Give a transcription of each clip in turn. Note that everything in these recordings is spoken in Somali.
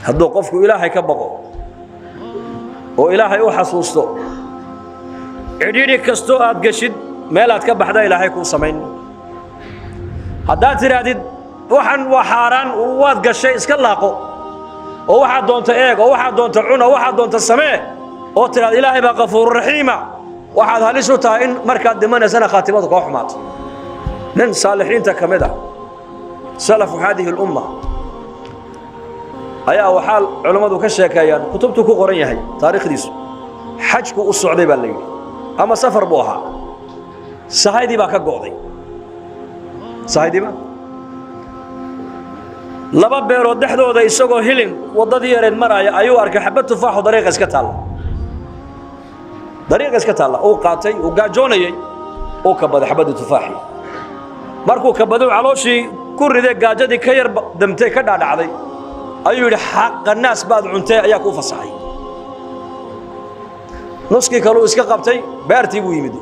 hadduu qofku ilaahay ka baqo oo ilaahay u xasuusto cidhiidhi kastoo aad gashid meel aad ka baxda ilaahay kuu samayn haddaad tidhaahdid waxaan waa xaaraan waad gashay iska laaqo oo waxaad doonta eeg oo waxaad doonta cun oo waxaad doonta samee oo tidhaahda ilaahay baa qafuur raxiima waxaad halis u tahay in markaad dhimanaysana khaatimadu koo xumaato nin saalixiinta ka mid ah salafu haadihi lumma ayaa waxaa culammadu ka sheekeeyaan kutubtu ku qoran yahay taariikhdiisu xajku u socday baa la yidhi ama safar buu ahaa sahaydii baa ka go'day sahaydiiba laba beerood dhexdooda isagoo hilin waddadii yareed maraya ayuu arkay xabad tufaaxoo dariiqa iska taalla uu qaatay uu gaajoonayey uu kabaday xabadii tufaaxii markuu kabaduu calooshii ku riday gaajadii ka yar damtay ka dhaadhacday ayuu yidhi xaqa naas baad cuntay ayaa kuu fasaxay nuskii kaluu iska qabtay beertii buu yimid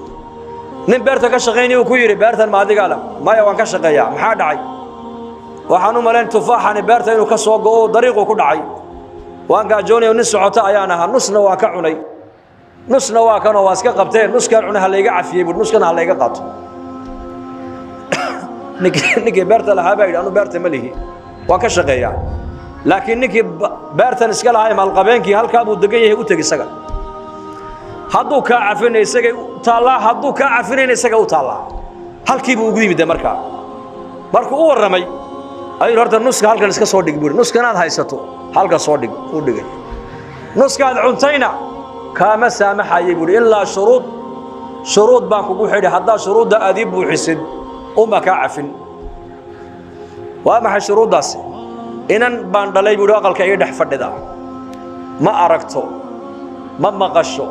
nin beerta ka shaqaynaya uu ku yidhi beertan ma adigaa leh maya waan ka shaqeeyaa maxaa dhacay waxaan u malayn tufaaxani beerta inuu ka soo go'o dariiquu ku dhacay waan gaajoonaya nin socota ayaan ahaa nusna waa ka cunay nusna waa kanoo waa iska qabteen nuskaan cunay ha layga cafiyey buui nuskana ha layga qaato ninkii beerta lahaa baa yidhi anu beerta ma lihi waan ka shaqeeyaa laakiin ninkii beertan iska lahaa maalqabeenkii halkaa buu degan yahay u teg isaga hadduu kaa cafinay isagay taallaa hadduu kaa cafinayna isaga u taallaa halkii buu ugu yimid markaa markuu u warramay ayuu horta nuska halkan iska soo dhig buuri nuskanaad haysato halka soo dhig u dhigay nuskaad cuntayna kaama saamaxayay buuri ilaa shuruud baan kugu xidhi haddaa shuruudda aad ii buuxisid uma kaa cafin waa maxay shuruuddaasi inan baan dhalay buuri aqalka ii dhex fadhida ma aragto ma maqasho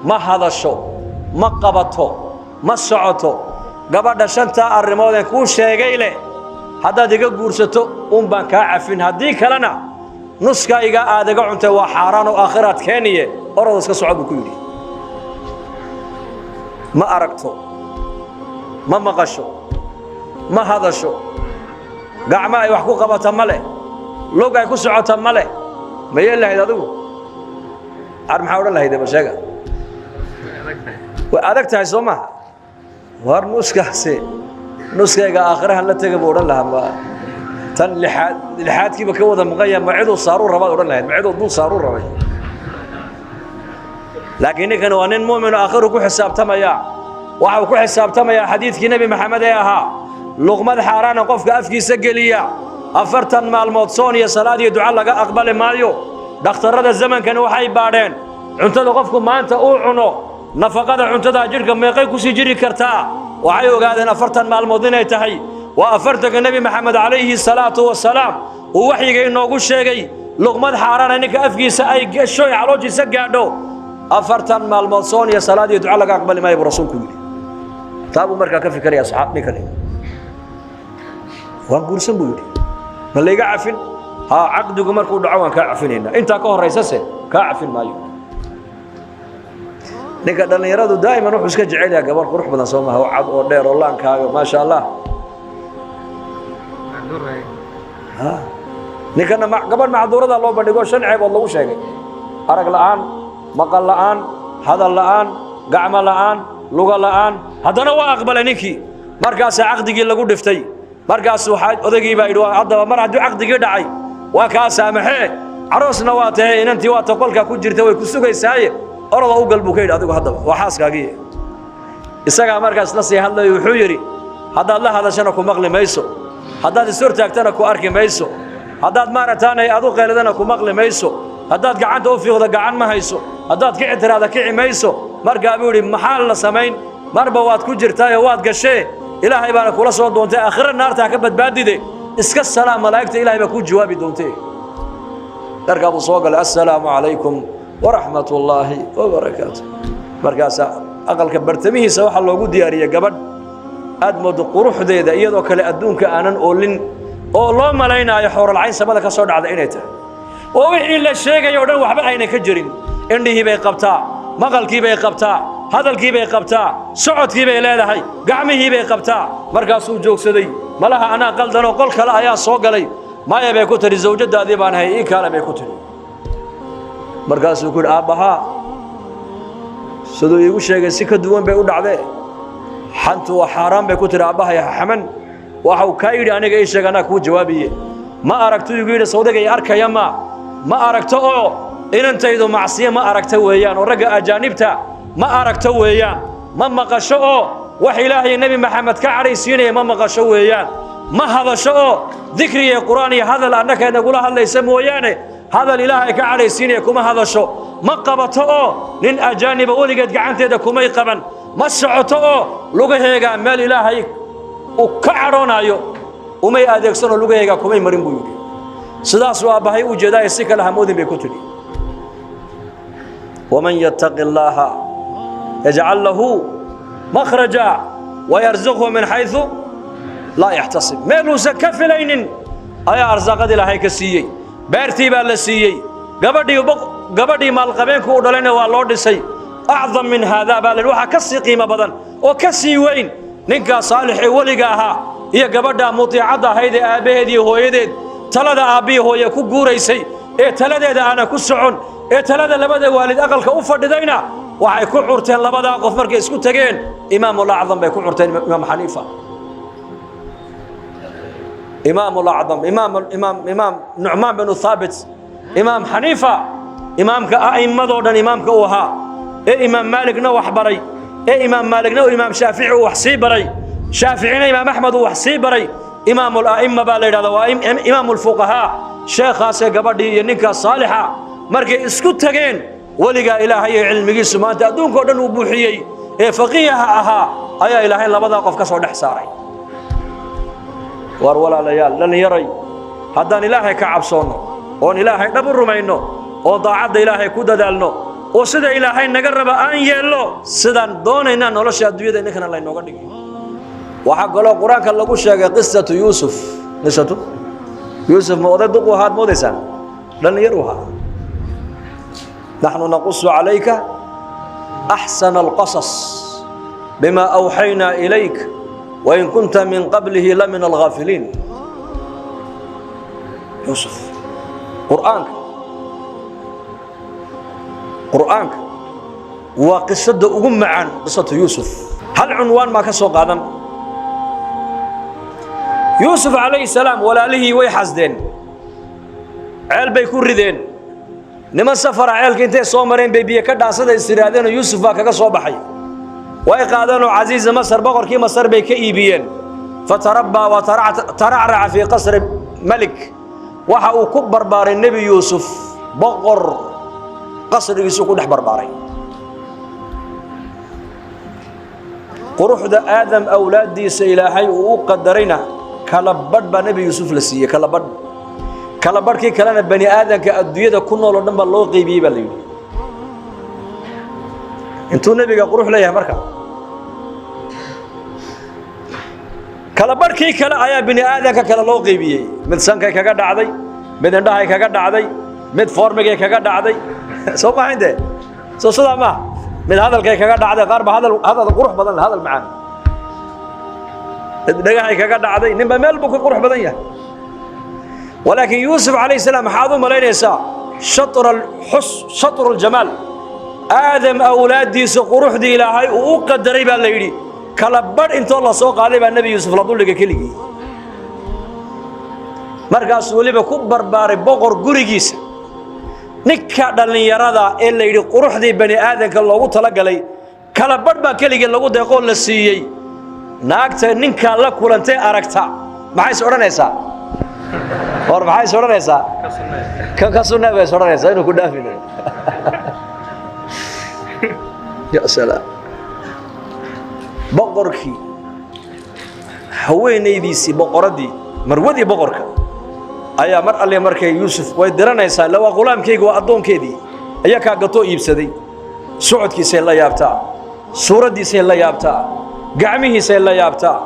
ma hadasho ma qabato ma socoto gabadha shantaa arrimoodeen kuu sheegay leh haddaad iga guursato un baan kaa cafin haddii kalena nuskayga aad iga cuntay waa xaaraan oo aakhiraad keeniye orada iska soco buu ku yidhi ma aragto ma maqasho ma hadasho gacmo ay wax ku qabata ma leh log ay ku socota ma leh ma yeel lahayd adigu ar maxaa odhan lahayd ba sheega way adag tahay soo maha war nuskayga aakhirahan la tega buu odhan lahaa ma tan lixaadkiiba ka wada maqanya ma ciduu saaruu rabaad odhan lahayd ma ciduu dul saaruu rabay laakiin ninkani waa nin mu'min aakhiru ku xisaabtamaya waxa uu ku xisaabtamayaa xadiidkii nebi maxamed ee ahaa luqmad xaaraana qofka afkiisa geliya 40 maalmood soon iyo salaad iyo duca laga aqbali maayo dhakhtarrada zamankani waxay baadheen cuntada qofku maanta uu cuno nafaqada cuntada jirka meeqay ku sii jiri kartaa waxay ogaadeen 40 maalmood inay tahay waa 40 nebi maxamed calayhi salaatu wasalaam uu waxyiga inoogu sheegay luqmad xaaraana ninka afkiisa ay gasho caloojiisa gaadho 40 maalmood soon iyo salaad iyo duca laga aqbali maayo buu rasuulku yidhi taabuu markaa ka fikiraya saxaab ninkani waan guursan buu yidhi ma layga cafin haa caqdigu markuu dhaco waan kaa cafinaynaa intaa ka horraysase kaa cafin maayo ninka dhallinyaradu daa'iman wuxuu iska jecel yahay gabar qurux badan soo maha oo cad oo dheer oo laankaaga maasha allah ninkana gabadh macduurada loo bandhigo 5 ceebood lagu sheegay arag la'aan maqal la'aan hadal la'aan gacmo la'aan luga la'aan haddana waa aqbalay ninkii markaasaa caqdigii lagu dhiftay markaas waxaa odaygii baa yidhi haddaba mar hadduu caqdigii dhacay waa kaa saamaxee caroosna waa tahay inantii waa ta qolkaa ku jirta way ku sugaysaaye orada u gal buu ka yidhi adigu haddaba waa xaaskaagii isagaa markaas la sii hadlayo wuxuu yidhi haddaad la hadashana ku maqli mayso haddaad is hortaagtana ku arki mayso haddaad maarataanay adu qeeladana ku maqli mayso haddaad gacanta u fiiqdo gacan ma hayso haddaad kici tiraada kici mayso markaa buu yidhi maxaa la samayn marba waad ku jirtaayo waad gashee ilaahay baana kula soo doontay aakhira naartaa ka badbaadide iska salaam malaa'igta ilaahay baa kuu jawaabi doontay markaa buu soo galay assalaamu calaykum waraxmatullaahi wabarakaatu markaasaa aqalka bartamihiisa waxaa loogu diyaariyey gabadh aad moodo quruxdeeda iyadoo kale adduunka aanan oolin oo loo malaynaayo xooralcayn samada ka soo dhacda inay tahay oo wixii la sheegayo o dhan waxba ayna ka jirin indhihii bay qabtaa maqalkii bay qabtaa hadalkii bay qabtaa socodkii bay leedahay gacmihii bay qabtaa markaasuu joogsaday malaha anaa qaldanoo qol kale ayaa soo galay ما يبي كتر الزوجة دادي بان هي كلا بي كتر مركز يقول أبها سدوا يقول شيء سكت دوان بيقول عليه حنت وحرام بكتر أبها يا حمن وحو كايد أنا جاي شيء أنا كود جوابي ما أركت يقول صودك يا أرك يما ما أركت إن أنت إذا معصية ما أركت ويان ورجع أجانبته ما أركت ويان ما مقشوا وحيلاه النبي محمد كعريسينه ما مقشوا ويان ما هذا شو ذكري قرآني هذا لأنك نقول هذا يسمى ويانه هذا الإله كعريسينه كما هذا شو ما قبته لين أجانب ولقد قعنت هذا كما يقبل ما سعته لقيه مال إلهي وكعرونا يو وما يأذكسون لقيه كما يمرين بيوك سداس وأبهي وجداء السكة الحمود بكتري ومن يتق الله يجعل له مخرجا ويرزقه من حيث لا يحتسب ميلو سكفلين أيا أرزاق دي لهي كسيي بيرتي بالسيي قبدي مال قبين كودلين والله دسي أعظم من هذا بالروح كسي قيمة بدن وكسي وين نينكا صالح ولقاها هي قبدا مطيعة هيدي أبيدي هو يدي تلدا أبي هو يكو غوريسي إيه تلدا أنا كسعون إيه تلدا لبدا والد أقل كأوفر دينا waxay ku curteen labada qof markay isku tageen imaam al-a'zam bay ku curteen imaam Hanifa imaam al-a'zam imaam Nu'man bin Thabit imaam Hanifa imaamka a'immado dhan imaamka uu ahaa imaam Malikna wax baray imaam Malikna imaam Shafi'i wax sii baray Shafi'ina imaam Ahmad wax sii baray imaam al-a'imma baa la yiraahdaa waa imaam al-fuqaha sheekhaas gabadhii iyo ninka saalixa markay isku tageen ولقى إلهي علمي سمانت أدون كودن وبوحيي فقيها أها أيا إلهي لبدا قف كسر دحساري ولا ليال لن يري هذا إلهي كعب صونه وان إلهي نبر منه وضاعد إلهي كودا دالنو وسد إلهي نجرب أن يلو سدان دون إن نولش الدنيا إنك الله ينقدك وحق الله القرآن كله كشجع قصة يوسف نسيته يوسف موضع دقوا هاد مودسان لن يروها نحن نقص عليك أحسن القصص بما أوحينا إليك وإن كنت من قبله لمن الغافلين يوسف قرآنك وقصة أم عن قصة يوسف هل عنوان ما كسو قادم يوسف عليه السلام ولا له ويحزدين عيل بيكون ردين نما سفر عيالك انتي صومرين بيبيا كداسده استرادين يوسف با كغا سو بخاي واي قادانو عزيز مصر بقركي مصر بي كايبيين فتربى وترعرع في قصر ملك waxa uu ku barbaaray nabi Yusuf boqor qasrigiisu ku dhex barbaaray quruxda aadam awlaadiisa ilaahay uu qadarayna kala badh ba nabi Yusuf la siiyay kala badhkii kalena bani aadamka adduunyada ku nool oo dhan ba loo qaybiyay baa la yiri intuu nabiga qurux leeyahay marka kala barkii kala ayaa bani aadamka kala loo qaybiyay mid sankay kaga dhacday mid indhahay kaga dhacday mid formigay kaga dhacday soo baxaynde soo salaama mid hadalkay kaga dhacday qaar ba hadal qurux badan hadal macaan dhagahay kaga dhacday ninba meel buu ku qurux badan yahay ولكن يوسف عليه السلام حاضر ملينيسا شطر الجمال آدم أولادي سقروح دي إلهي وقدري بالليلي كلبر انت الله سوق عليه النبي يوسف لطول لك كلي مركز ولي بكبر باري بقر قريجيس نكا دلني يرادا إلا يدي قروح دي بني آدم كالله وطلق لي كلبر با كلي اللي قد يقول للسيي ناكتا نكا لك ولنتي أركتا معي سورانيسا maxay soranaysaa ka sunnah bay soranaysaa inuu ku dhaafin ya salaam boqorkii haweenaydiisi boqoradii marwadii boqorka ayaa mar alle markay Yusuf way diranaysaa la waa qulaamkeyga waa adoonkeedii ayaa ka gato iibsaday socodkiisa la yaabtaa suuradiisa la yaabtaa gacmihiisa la yaabtaa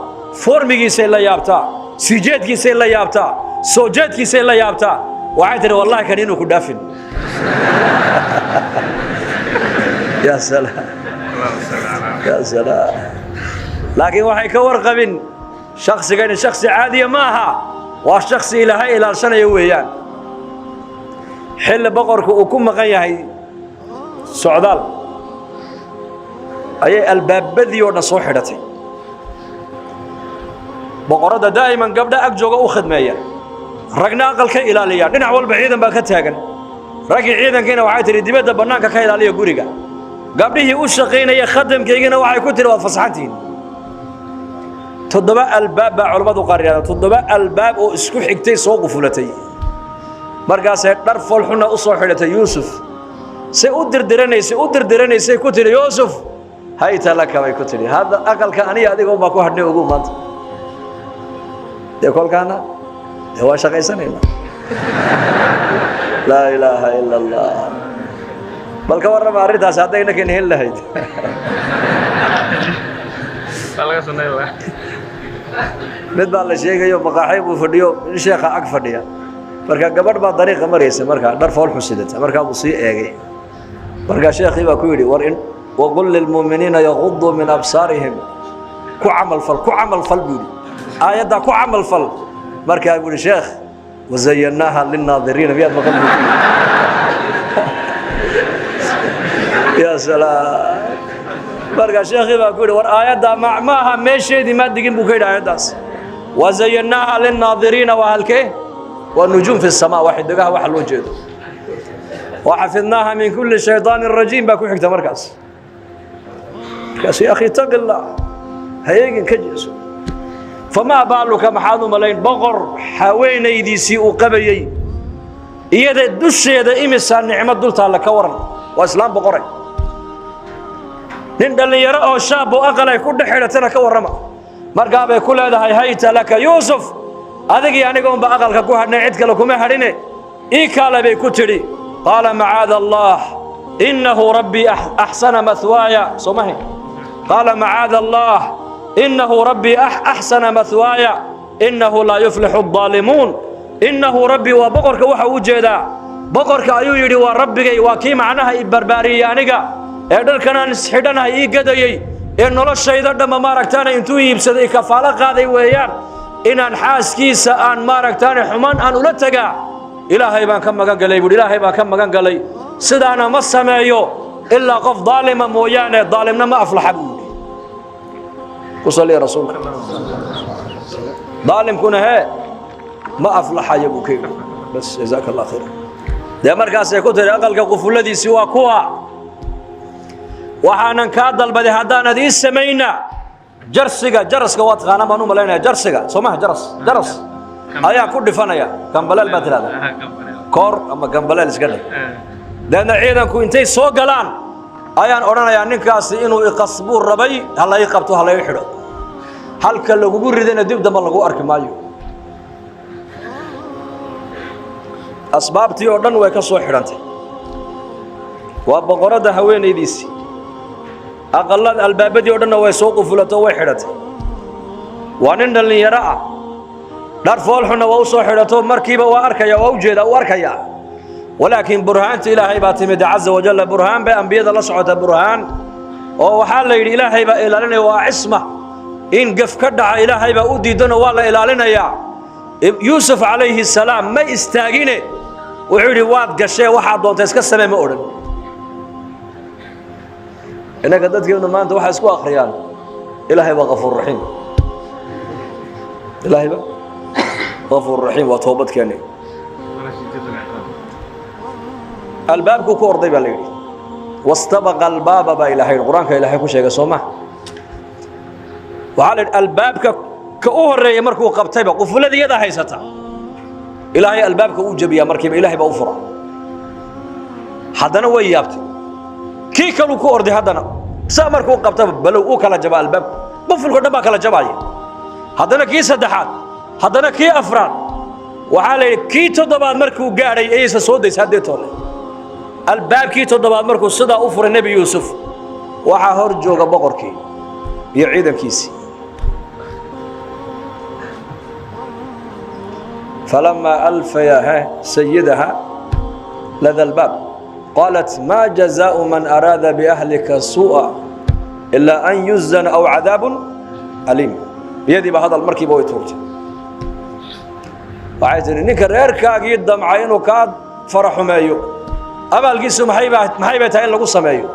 formigiisa la yaabtaa sijeedkiisa la yaabtaa سوجتكيسي لا يابتا وعيتني والله كان إنه كدافن يا سلام يا سلام لكن وحي كورقبن شخص كان شخص عادي معها وشخص إلهي إلى سنة يويان حل بقرك وكم مغيهي سعدال أي الباب بذي ونصوحرتي بقرة دائما قبل أكجوغ أخذ مايا رقنا أقل كي إلاليا ننع والبعيدا باكتاقن رقي عيدا كينا وعايتر الدبادة بنانك كي إلاليا قريقا قبله أشقين يخدم كينا وعاي كتر وفصحتين تضبع الباب علماء قرية تضبع الباب واسكو حكتي سوق فلتي مرقاس درف الحنا أصوحرة يوسف سأدر درني سيكتر يوسف هاي تلك ما يكتري هذا أقل كأني هذه قوم باكو هدني وقوم أنت يقول كأنا هو شقي سنين لا إله إلا الله بل كورنا ما أريد أساعدك إنك إنهي الله الله سنة الله midbaa la sheegayo maqaaxay buu fadhiyo sheekha ag fadhiya marka gabadh baa dariiqa maraysa marka dhar fool xusidata marka uu sii eegay marka sheekhi baa ku yiri war in waqul lil mu'minina yaghuddu min absarihim ku amal fal buu ayada ku amal fal marka uu yiri sheekh wazayyanaha lin naadirin biyad maqal ya salaam marka sheekhi baa ku yiri war ayada maaha meesheedii ma digin buu ka yiri ayadaas وزيناها للناظرين وهلكه والنجوم في السماء واحد دقها واحد الوجود وحفظناها من كل شيطان رجيم باكو حكته مركز يا اخي اتق الله هيجن كجس فما بالك محاض ملين بقر حوينيدي سي قبيي يدا دشيدا امسا نعمه دلتا لا كورن واسلام بقري nin dhalinyaro oo shaab oo aqal ay ku dhaxeelatana ka warrama markaa bay ku leedahay hayta laka yuusuf adigii anigoon ba aqalka ku hadhnay cid kale kuma hadhine ii kaale bay ku tidhi qaala macaada allah innahu rabbii axsana mathwaaya somahi qaala macaada allah innahu rabbii axsana mathwaaya innahu laa yuflixu addaalimuun innahu rabbii waa boqorka waxa uu jeedaa boqorka ayuu yidhi waa rabbigay waa kii macnaha i barbaariyey aniga ee dharkanaan isxidhanahay ii gadayey ee noloshayda dhamma maaragtaana intuu iibsaday kafaalo qaaday weeyaan inaan xaaskiisa aan maaragtaana xumaan aan ula tagaa ilaahay baan ka magan galay buuri ilaahay baan ka magan galay sidaana ma sameeyo ilaa qof daalima mooyaane daalimna ma aflaxa buuri ku salli rasuulka daalimkuna hee ma aflaxayo buu ka yidhi bas jazaaka allah khayr dee markaasay ku tiri aqalka qufuladiisii waa kuwa waxaanan kaa dalbaday haddaanad ii samayna jaraska waa taqaanaa baan u malaynaya jarsiga soomaha jaras ayaa ku dhifanaya gambaleel baa tirahda koor ama gambaleel iska dhig deedna ciidanku intay soo galaan ayaan odhanayaa ninkaasi inuu iqasbuu rabay ha la ii qabto ha la ii xidho halka lagugu ridayna dib damba lagu arki maayo asbaabtii oo dhan way ka soo xidhantay waa boqoradda haweenaydiisii aqalada albaabadii oo dhanna way soo qufulato way xidhatay waa nin dhalinyaro ah dhar foolxuna waa u soo xidhato markiiba waa arkaya waa u jeeda u arkaya walaakiin burhaanta ilaahay baa timid caza wajalla burhaan bay ambiyada la socota burhaan oo waxaa la yidhi ilaahay baa ilaalinaya waa cisma in gaf ka dhaca ilaahay baa u diidano waa la ilaalinayaa yuusuf calayhi salaam ma istaagine wuxuu yidhi waad gashee waxaad doonta iska samee ma odhan إنك تدخل ما أنت واحد سكوا أخريان إلهي غفور رحيم إلهي غفور رحيم وتوبتك يعني الباب كور ضيب عليه واستبق الباب با إلهي القرآن كإلهي كل شيء سومه وعلى الباب كأوهر يمركو قبطيبه قفل الذي يدا هيستا إلهي الباب كأوجب يا مركب إلهي بأوفره حدنا ويابتي كي كانوا كوردي هذانا سامر كو قبته بلو او كلا جبا الباب بفل كو دبا كلا جباي هذانا كي سدحات هذانا كي افراد وحالي كي تضباد مركو غاري ايسا سو ديس هديتول الباب كي تضباد مركو سدا افر النبي يوسف وحا هور جوغا بقركي يا عيدنكيسي فلما الفيها سيدها لدى الباب قالت ما جزاء من أراد بأهلك سوءا إلا أن يزن أو عذاب أليم بيدي بهذا المركب ويتورج waxay tiri ninka reerkaagii damcay inuu ka faraxumeeyo abaalkiisu maxay bay tahay in lagu sameeyo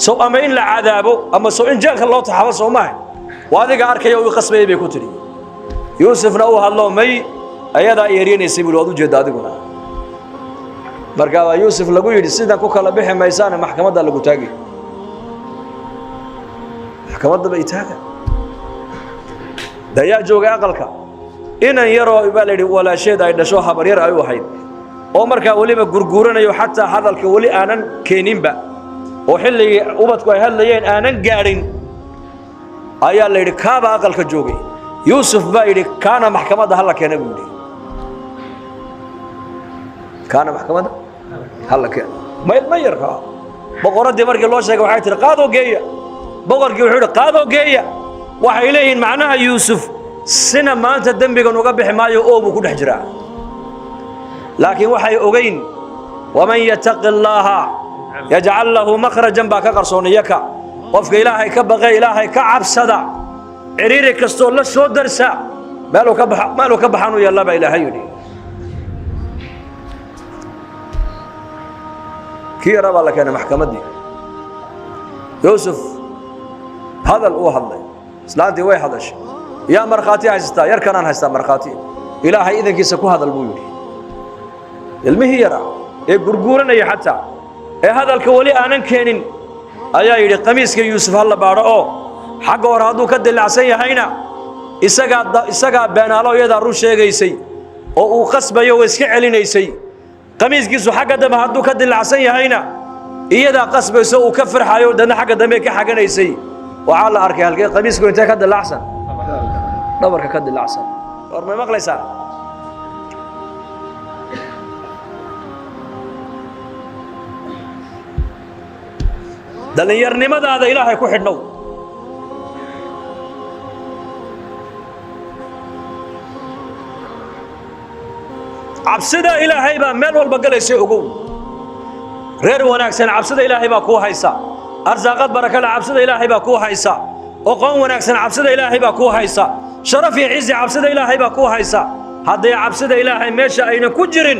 soo ama in la cadaabo ama soo in jeelka loo taxabo soo maahay waadiga arkaya uu qasbay bay ku tiri yuusufna uu hadlo may ayada yeerinaysa bil wad u jeeda adiguna markaa yuusuf lagu yidhi sidan ku kala bixi maysaan maxkamadda lagu taagay maxkamadda bay taagan dayaa jooga aqalka inan yaroo baa la yidhi walaasheed ay dhasho habar yar ay u ahayd oo markaa weliba gurguuranayo xataa hadalka weli aanan keeninba oo xilligii ubadku ay hadlayeen aanan gaadhin ayaa la yidhi kaaba aqalka joogay yuusuf baa yidhi kaana maxkamadda hala keena buu yidhi kaana maxkamadda hala keena ma yarka boqoraddii markii loo sheegay waxay tihi qaadoo geeya boqorkii wuxuu yidhi qaadoo geeya waxay leeyihiin macnaha yuusuf sina maanta dembigan uga bixi maayo oo buu ku dhex jiraa laakiin waxay ogeyn waman yattaqi allaaha yajcal lahu makhrajan baa ka qarsooniyaka qofka ilaahay ka baqay ilaahay ka cabsada ciriiri kastoo la soo darsa meeluu ka baxaan u yeella baa ilaahay yidhi kii yaraa baa la keenay maxkamaddii yuusuf hadal uu hadlay islaantii way hadashay yaa markhaati haystaa yarkanaan haystaa markhaati ilaahay idankiisa ku hadal buu yidhi ilmihii yaraa ee gurguuranaya xataa ee hadalka weli aanan keenin ayaa yidhi qamiiska yuusuf ha la baadho oo xagga hore hadduu ka dilacsan yahayna isagaa beenaalo iyadaa run sheegaysay oo uu qasbayo oo iska celinaysay qamiiskiisu xagga dambe hadduu ka dilacsan yahayna iyadaa qasbayso uu ka farxayo dadna xagga dambe ka xaganaysay waxaa la arkay halkee qamiisku intee ka dilacsan dhabarka ka dilacsan war may maqlaysaan dhallinyarnimadaada ilaahay ku xidhnow cabsida ilaahay baa meel walba galaysa ogow reer wanaagsan cabsida ilaahay baa kuu haysa arsaaqad barakada cabsida ilaahay baa kuu haysa oqoon wanaagsan cabsida ilaahay baa kuu haysa sharaf iyo cizi cabsida ilaahay baa kuu haysa hadday cabsida ilaahay meesha aynan ku jirin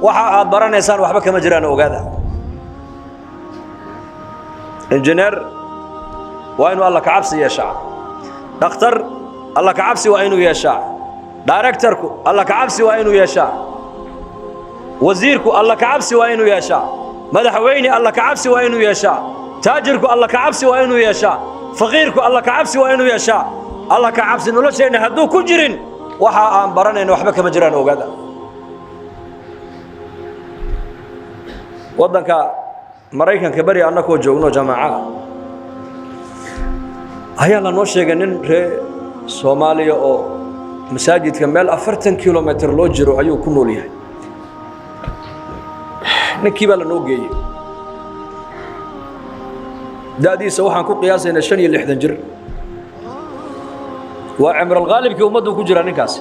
waxa aad baranaysaan waxba kama jiraan ogaada injineer waa inuu alla ka cabsi yeeshaa dhakhtar alla ka cabsi waa inuu yeeshaa directorku alla ka cabsi waa inuu yeeshaa wasiirku alla ka cabsi waa inuu yeeshaa madaxweyne alla ka cabsi waa inuu yeeshaa taajirku alla ka cabsi waa inuu yeeshaa faqiirku alla ka cabsi waa inuu yeeshaa alla ka cabsi nolosheenna hadduu ku jirin waxa aan baranayno waxba kama jiraan ogaada waddanka maraykanka bari annakoo joogno jamaaca ayaa lanoo sheegay nin reer soomaaliya oo masaajidka meel 40 kilomitir loo jiro ayuu ku nool yahay ninkii baa lanoo geeyey da'diisa waxaan ku qiyaasaynaa 65 jir waa cimral qaalibkii ummaddu ku jira ninkaasi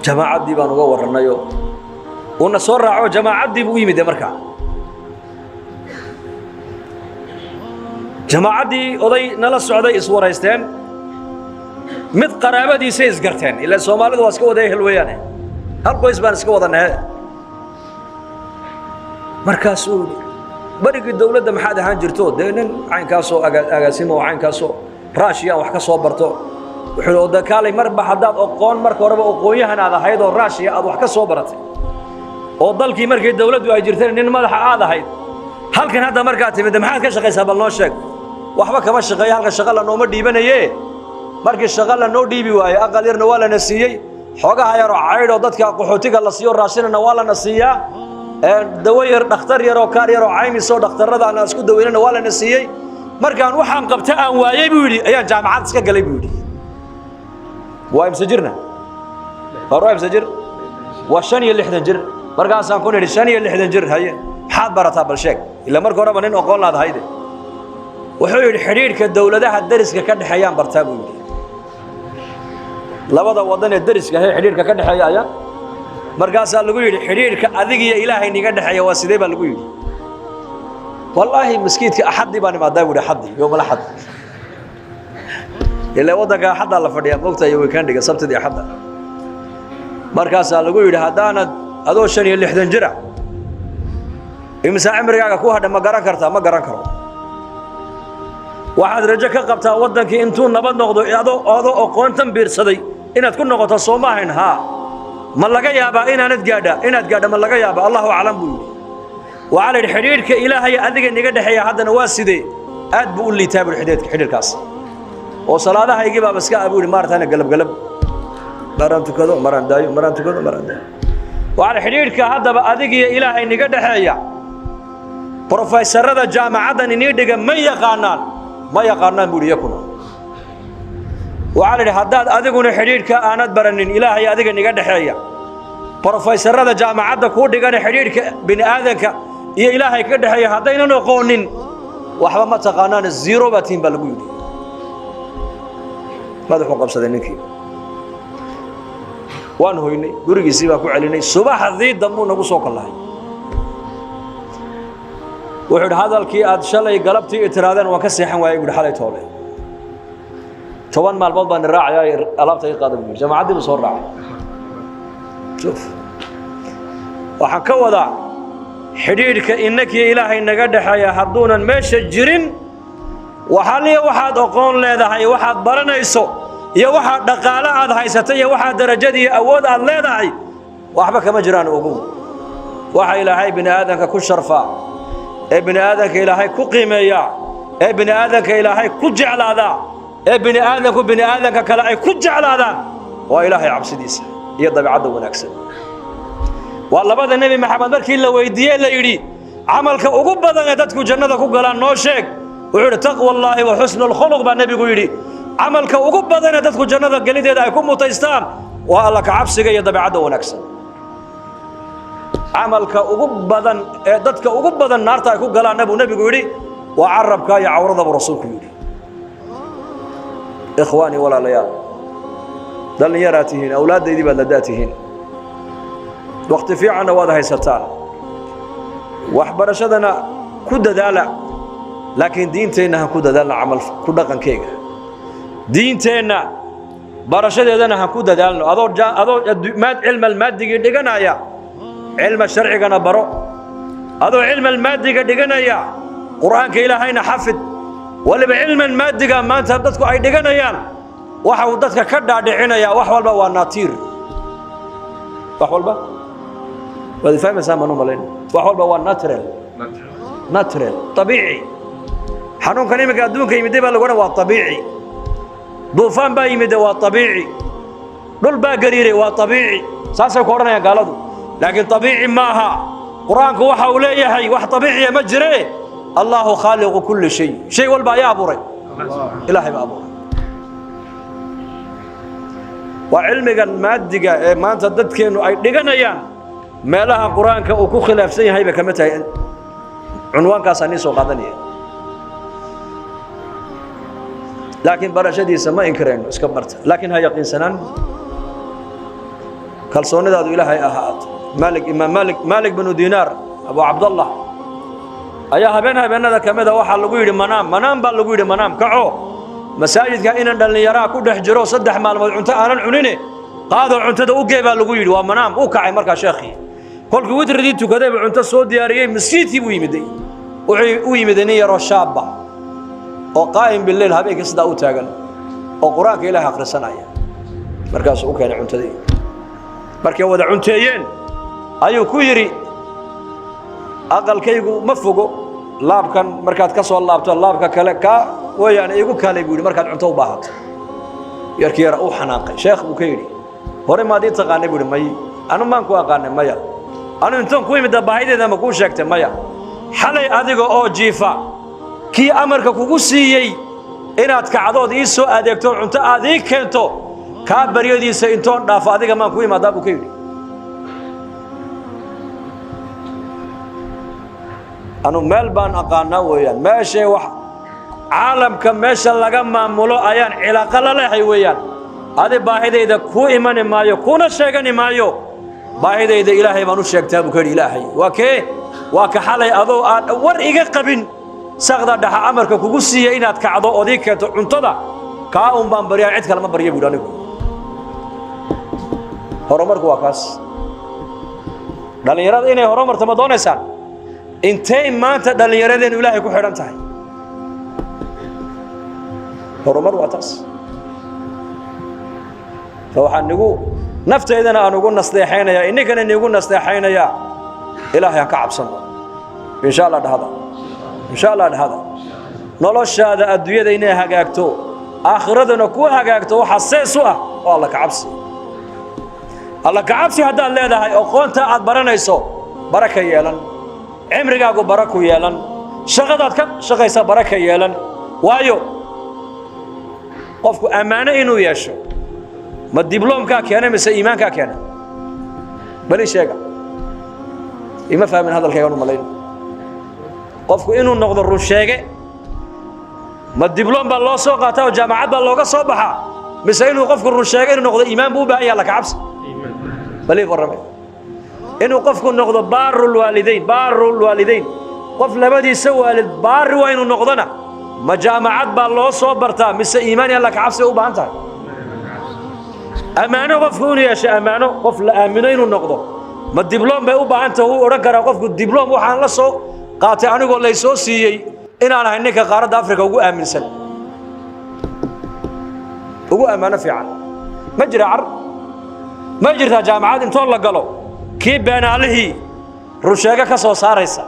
jamaacaddii baan uga warranayo uuna soo raaco jamaacaddii buu u yimid markaa jamaacaddii oday nala socday iswaraysteen mid qaraabadiisay isgarteen ilaa soomaalidu waa iska wada ehel weeyaane hal qoys baan iska wada nahe markaasuu barigii dawladda maxaad ahaan jirto dee nin caynkaasoo agaasimo oo caynkaasoo raashiyaan wax ka soo barto wuxuu odakaalay marba haddaad oqoon marka horeba oqoonyahan aad ahayd oo raashiya aad wax ka soo baratay oo dalkii markii dawladdu ay jirteen nin madaxa aad ahayd halkan hadda markaad timid maxaad ka shaqaysaa bal noo sheeg waxba kama shaqeeya halkan shaqo la nooma dhiibanaye markii shaqo la noo dhiibi waayo aqal yarna waa lana siiyey xoogaha yaroo caydhoo dadka qaxootiga la siiyo raashinana waa lana siiyaa dawo yar dhakhtar yaroo kaar yaroo caymisoo dhakhtarrada aan isku daweynana waa lana siiyey markaan waxaan qabta aan waayey buu yidhi ayaan jaamacad iska galay buu yidhi waa imse jirna waa imse jir waa 65 jir markaasaan ku nidhi 65 jir haye maxaad barataa bal sheeg ila marka horeba nin oqoon laad hayde wuxuu yidhi xidhiidhka dawladaha dariska ka dhexeeyaan bartaa buu yidhi labada wadan ee dariska ahee xidhiidhka ka dhexeeya ayaa markaasaa lagu yidhi xidhiidhka adig iyo ilaahay niga dhexeeya waa sidee baa lagu yidhi والله مسكيتك أحد باني ما داوي حدي يوم الأحد إلا ودك أحد الله فديا وقتها يوم كان دقة سبت دي أحد مركز على قولي هدانا هذا الشيء اللي حدن جرع إمسا عمري كوها دم قران كرتا ما قران كرو واحد رجك قبتها ودك إنتون نبض نقضوا هذا أقوانتم بيرصدي إن تكون نقطة صوماهن ها ما لقى يابا إن نتقادا ما لقى يابا الله أعلم بيقول وعلى الحرير كإلهي أذق نقد حيا هذا نواسدي أد بقول لي تابع الحرير كاس وصلاة هيجيبها بس كأبوي مرة ثانية قلب مران تكذو مران دايو مران تكذو مران دايو وعلى الحرير كهذا أذق إلهي نقد حيا بروفيسور هذا جامعة نيدق ما يقارنان بودي يكونوا وعلى الحداد أذقون الحرير كأنات برنين إلهي أذق نقد حيا بروفيسور هذا جامعة كودقان حرير بين آذنك يا إلهي كده هي هذين نقولين وحبا ما تقانان الزيرو باتين بالقيود ماذا حقب سدنك وان هويني غريغي سيبا كو عليني صباح ذي دمو نغو سوق الله وحد هذا الكي اد شلي قلبتي اترادن وان كسيحن واي غد حلي توله 10 مالمود بان راعي الابتي قادم جماعه دي سو راعي شوف waxaan ka wadaa xiriirka innaka ilaahay naga dhaxaya haduunan meesha jirin waxaad aqoon leedahay waxaad baranayso iyo waxa dhaqaale aad haysatay iyo waxa darajada iyo awood aad leedahay waxba kama jiraan ugu waxa ilaahay bini aadanka ku sharfa ee bini aadanka ilaahay ku qiimeeya ee bini aadanka ilaahay ku jeclaada ee bini aadanka kale ay ku jeclaadaan waa ilaahay cabsidiisa iyo dabiicada wanaagsan والله النبي محمد مركي لا ويديه لا يري عملك ugu badan ee dadku jannada ku galaan noo sheeg wuxuu taqwa Allah wa husnul khuluq ba nabigu yiri amalka ugu badan ee dadku jannada galideeda ay ku mutaystaan waa Allah ka cabsiga iyo dabiicada wanaagsan amalka ugu badan ee dadka ugu badan naarta ay ku galaan nabigu yiri waa arabka iyo awrada rasuulku yiri ikhwani wala layaal dhallinyaratihiin awlaadaydii baad ladaatihiin وقت في عنا واضح يستان وحبرشدنا كود دالا لكن دينتنا كود دالا عمل كود قن كيغا دينتنا برشدنا كود دالا أدور ماد علم المادي دغنايا علم الشرع كنا برو أدور علم المادي دغنايا قرآن كإلهينا حفظ ولا بعلم المادي ما أنت بدك أي دغنايا وحودتك كدا دحينيا وحولبا وناتير وحولبا وهذا فاهم سامع نومالين وحول بوا ناترال طبيعي حنون كان يمك أدون كي يمدي بالقونا والطبيعي دوفان با يمدي والطبيعي دول با قريري والطبيعي ساسا كورنا يا قالدو لكن طبيعي ماها قرآنك وحا وليه هي وح طبيعي مجري الله خالق كل شيء والبا يا أبوري إلهي بأبوري وعلمك المادقة ما أنت ضدك إنه أي دقنيان meelaha quraanka uu ku khilaafsan yahay ba kama tahay cinwaankaas aan soo qaadanaya laakiin barashadiisa ma inkarayno iska barta laakiin ha yaqiinsanaan kalsoonidaadu ilaahay ahaad malik bin dinar abu abdullah ayaa habeenada kamida waxa lagu yiri manam baa lagu yiri manam kaco masaajidka inaan dhalinyaraha ku dhex jiro 3 maalmood cunto aanan cunine qaado cuntada u geebaa lagu yiri waa manam uu kacay marka sheekhi kolkii wadradii tukaday cunto soo diyaariyay masjidkii buu yimiday wuxuu u yimiday nin yaro shaaba oo qaa'im billayl habeenkii sida u taagan oo quraanka ilaahay akhrisanaya markaas uu keenay cuntadii markay wada cunteeyeen ayuu ku yiri aqalkaygu ma fogo laabkan markaad ka soo laabto laabka kale ka wayaan igu kaalay buu markaad cunto u baahato yarkii yara uu xanaaqay sheekh buu ka yiri hore ma diin taqaanay buu may anu maan ku aqaanay maya anu intaan ku imid baahideeda ma ku sheegtay maya xalay adiga oo jiifa kii amarka kugu siiyay inaad kacdood ii soo adeegto cunto aad ii keento ka baryadiisa intoon dhaaf adiga maan ku imaadaa buu ka yiri anu meel baan aqaanaa weeyaan meesha wax caalamka meesha laga maamulo ayaan cilaaqo la leeyahay weeyaan adi baahidayda ku iman maayo kuna sheegan maayo baahidayda ilaahay baan u sheegtaa buu ka ilaahay waa kee وكحالي أذو ور إيجا قبن سقدا دح أمرك كوجسية إن أتكعدو أذيك عنتدا كأم بامبريا عد كلام بريا بودانكو هرمر كواكاس دليرات إنه هرمر تمدون إنسان إنتي ما أنت دليرات إن ولا يكون حرام تاعي هرمر واتاس فوحن نقول نفت إذا أنا نقول نصلحين يا إنك أنا نقول نصلحين يا إلهي كعب صنع إن شاء الله هذا إن شاء الله هذا نلاش هذا الدنيا دينها هجاكتو آخرتنا كوه هجاكتو حساسوا والله كعبسي الله كعبسي هذا اللي ده أخوان تعاد برنا يسوع بركة يالن عمرك أقول بركة يالن شغلاتك شغيسة بركة يالن وايو قفكو أمانة إنه يشو ما الدبلوم كأنا مس إيمان كأنا بلي شيء إما فاهم من هذا الكلام ملاين قفكو إنه نقدر الرشاقة ما الدبلوم بالله سوقته وجامعات بالله صباحا مس إنه قفكو الرشاقة إنه نقدر إيمان بوبا يلا كعبس بلي فرمي إنه قفكو نقدر بار الوالدين قف لبدي سوى البار وإنه نقدنا ما جامعات بالله صبرتها مس إيمان يلا كعبس وبا أنت أمانة قفكون يا شيء أمانة قف لآمنين النقطة ما الدبلوم بيوبا أنت هو رجع قفك الدبلوم وحنا لصو قاطعني يقول لي سوسي إن أنا هنيك قارة أفريقيا وجو أمن سن وجو أمانة في عن مجرى عرض مجرى جامعات إن طول قالوا كيف بين عليه رشاقة كسو صاريسا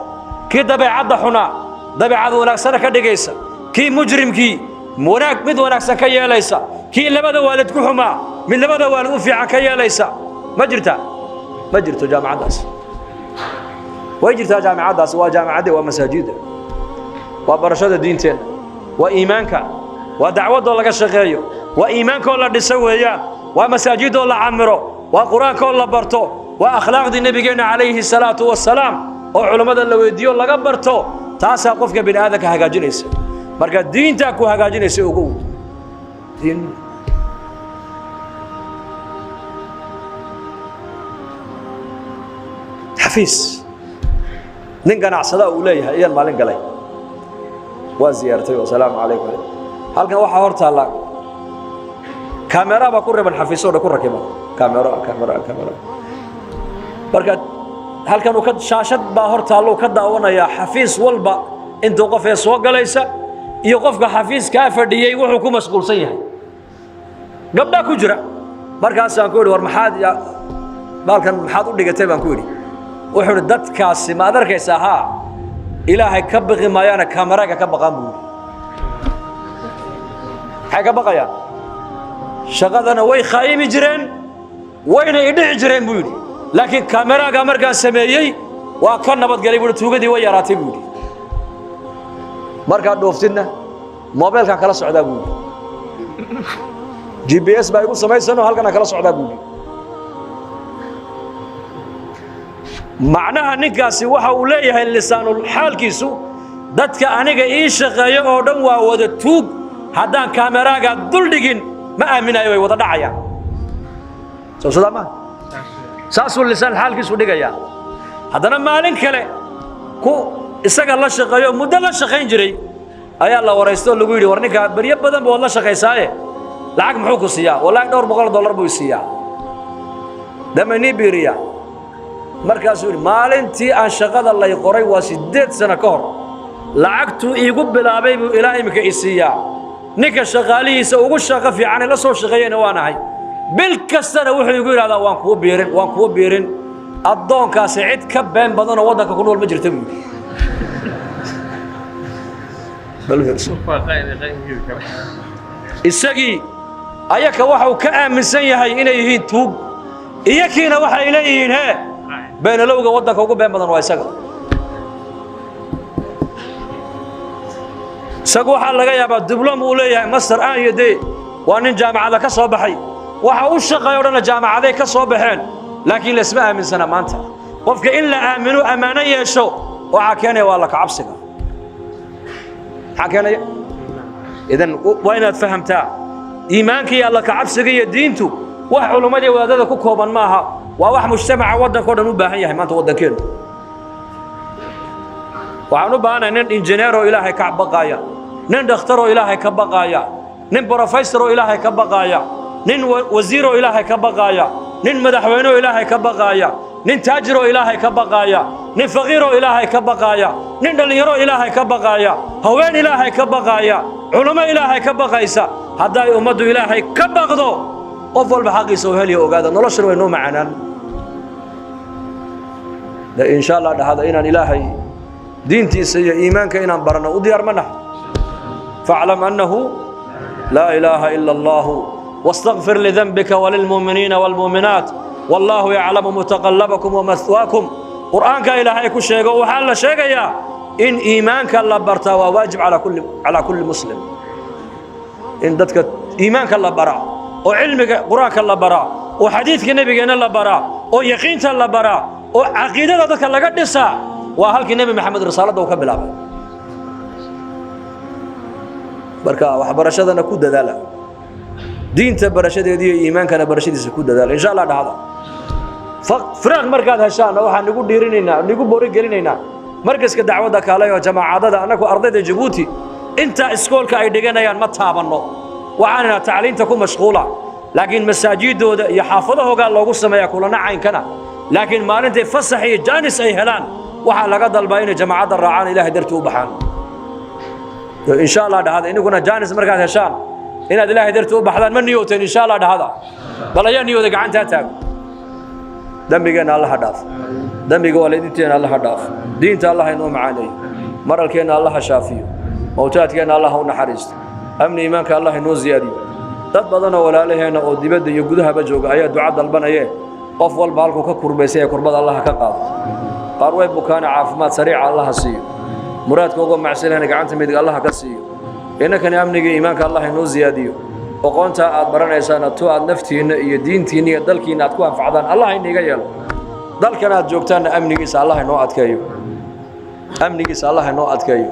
كي دبي عض حنا دبي عض وناكسنا كدقيسا كي مجرم كي مناك مد وناكسا كي ليسا كي لبدا والد كحما من لبدا والد في عكيا ليس ما جرت جامعة داس ويجرت جامعة داس وجامعة ومساجد وبرشاد دينتين وإيمانك ودعوة الله كشغيو وإيمانك الله دسويا ومساجد الله عمره وقرآنك الله برتو وأخلاق دين نبينا عليه الصلاة والسلام وعلماء الله ويديو الله قبرتو تاسع قفك بين هذا كهجاجنيس مركز دينتك وهجاجنيس وقول دين حفيز نين عصدا وليها إيه المالين قلي وزيارتي والسلام عليكم هل كان واحد هرت الله كاميرا بكون من حفيز ولا كون ركبه كاميرا بركات هل كانوا كد شاشة بهرت الله كدا وانا يا حفيز والبا انت وقف يسوق ليس يوقف حفيز كافر دي وحكم مسؤول سيء قبل كجرة بركات سانكود ورمحاد يا بالكن محاد ودقتي بانكودي وحول دت كاسي ما أدرك يساها إلهي كبغي ما يانا كاميرا كبغان بودي حاجة بقى يا شغلنا وين خايم يجرين وين يدع يجرين بودي لكن كاميرا كان سميي وكان نبض قريب بودي توجدي ويا راتي بودي مركز دوفتنا موبايل كان كلا سعدا بودي GPS بيقول سماي سنو هل كان كلا سعدا بودي معناها نكاسي waxa uu leeyahay lisaanul xaalkiisu dadka aniga ii shaqeeyo oo dhan waa wada tuug hadaan kaamiraaga dul dhigin ma aaminayo way wada dhacayaan soo sadama saasul lisaan xaalkiisu dhigaya hadana maalin kale ku isaga la shaqeeyo muddo la shaqeyn jiray ayaa la wareysto lagu yiri war ninka bariyo badan boo la shaqeysaaye lacag muxuu ku siiyaa wallahi $200 buu siiyaa damani biriya markaasuu maalintii aan shaqada la qoray waa 8 sano ka hor lacagtu iigu bilaabay buu ilaahay imika isiiyaa ninka shaqaalihiisa ugu shaqo fiican la soo shaqeeyana waan ahay bil kastana wuxuu igu yiraahdaa waan kuwa biirin addoonkaas cid ka been badan oo wadanka ku nool ma jirto buu isagii ayaka waxa uu ka aaminsan yahay inay yihiin tuug iyakiina waxa ay leeyihiin he بين لوجا ودك وجو بين بدن ويسقى سقوا حال لقى يا بعد دبلوم وليه مستر يدي وأن جامعة ذا كصباحي وحوش غيرنا جامعة ذا كصباحين لكن الاسماء من سنة ما أنت وفك إلا آمنوا أمانية شو وحكينا والله كعبسك حكينا إذن وين فهمتها إيمانك يا الله كعبسك يا دينتو وحلمات وهذا كوكوبا معها وواح مجتمع ودن كودن وباهي ما أنت ودن كين waxaan u baahanahay nin injineer oo ilaahay ka baqaya nin dhakhtar oo ilaahay ka baqaya nin professor oo ilaahay ka baqaya nin wasiir oo ilaahay ka baqaya nin madaxweyne oo ilaahay ka baqaya nin taajir oo ilaahay ka baqaya nin faqiir oo ilaahay ka baqaya nin dhalinyaro ilaahay ka baqaya haween ilaahay ka baqaya culimo ilaahay ka baqaysa hadday ummaddu ilaahay ka baqdo qof walba xaqiisa oo heliyo ogaada noloshan way noo macaanaan إن شاء الله هذا إن إلهي دينتي سي إيمانك إن برنا وديار منه فاعلم أنه لا إله إلا الله واستغفر لذنبك وللمؤمنين والمؤمنات والله يعلم متقلبكم ومثواكم قرآنك إلهي كل شيء وحال شيء يا إن إيمانك الله برتا وواجب على كل مسلم إن دتك إيمانك الله برا وعلمك قرآنك الله برا وحديثك النبي الله برا ويقينك الله برا وعقيدة ذلك لقد نساء وهلك النبي محمد رسالته وكبل أبا بركة وحبرشدنا كود ذلك دين تبرشد دي إيمان كان برشد سكود ذلك إن شاء الله هذا فراغ مركز هشان وحن نقول ديريننا نقول بوري جريننا مركز كدعوة كالله يا جماعة عدد أنكو أرضي جيبوتي أنت إسكولك أيدينا يا متابنو وعنا تعليم تكون مشغولة لكن مساجد يحافظه قال الله قصة ما يقولنا عين كنا لكن ما أنت فصحي جانس أي هلان وحال لقد البين جماعة الرعان إله درتوا بحان إن شاء الله هذا إنه كنا جانس مركز هشام إن إله درتوا بحان من نيوتين إن شاء الله هذا بلا يا نيوتك عن تاتك دمي جانا الله هداف دمي والدتين الله هداف دين الله إنه معاني مرة كان الله شافيه موتات كان الله ونحرست أمن إيمانك الله إنه زيادي تبضنا ولا لهنا أو دبد يجودها بجوج آيات دعاء البناية qof walba halku ka kurbaysay kurbada Allah ka qaado qaar way bukaan caafimaad sariic Allah siiyo muraadka ugu macsalana gacanta mid Allah ka siiyo inaka amniga iimaanka Allah inoo ziyaadiyo aqoonta aad baranaysaan to aad naftiina iyo diintiina iyo dalkiina aad ku anfacdaan Allah inaga yeelo dalkan aad joogtaan amnigiisa Allah inoo adkeeyo amnigiisa Allah inoo adkeeyo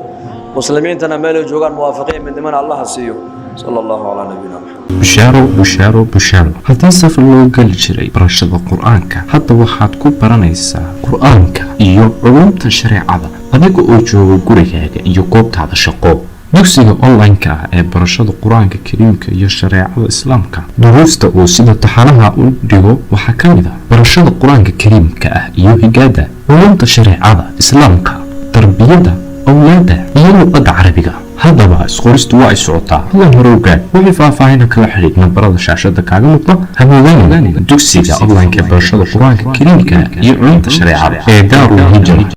muslimiintana meel joogan muwaafiqiin midnimo Allah siiyo صلى الله على نبينا محمد بشارو haddii safar loo gali jiray barashada qur-aanka hadda waxaad ku baranaysaa qur-aanka iyo culumta shareecada adiga oo jooga gurigaaga iyo goobtaada shaqo dugsiga online-ka ah ee barashada qur-aanka kariimka iyo shareecada islaamka duruusta oo sida taxanaha u dhigo waxaa ka mid ah barashada qur-aanka kariimka ah iyo higaada culumta shareecada islaamka tarbiyada awlaada iyo luqadda carabiga haddaba isqoristu waa ay socotaa hadan hore ogaad wixii faahfaahin kala xiriir nambarada shaashada kaaga muuqda hamoodaan dugsiga online-ka barashada qur-aanka kariimka iyo culumta shareecada ee daarul hijra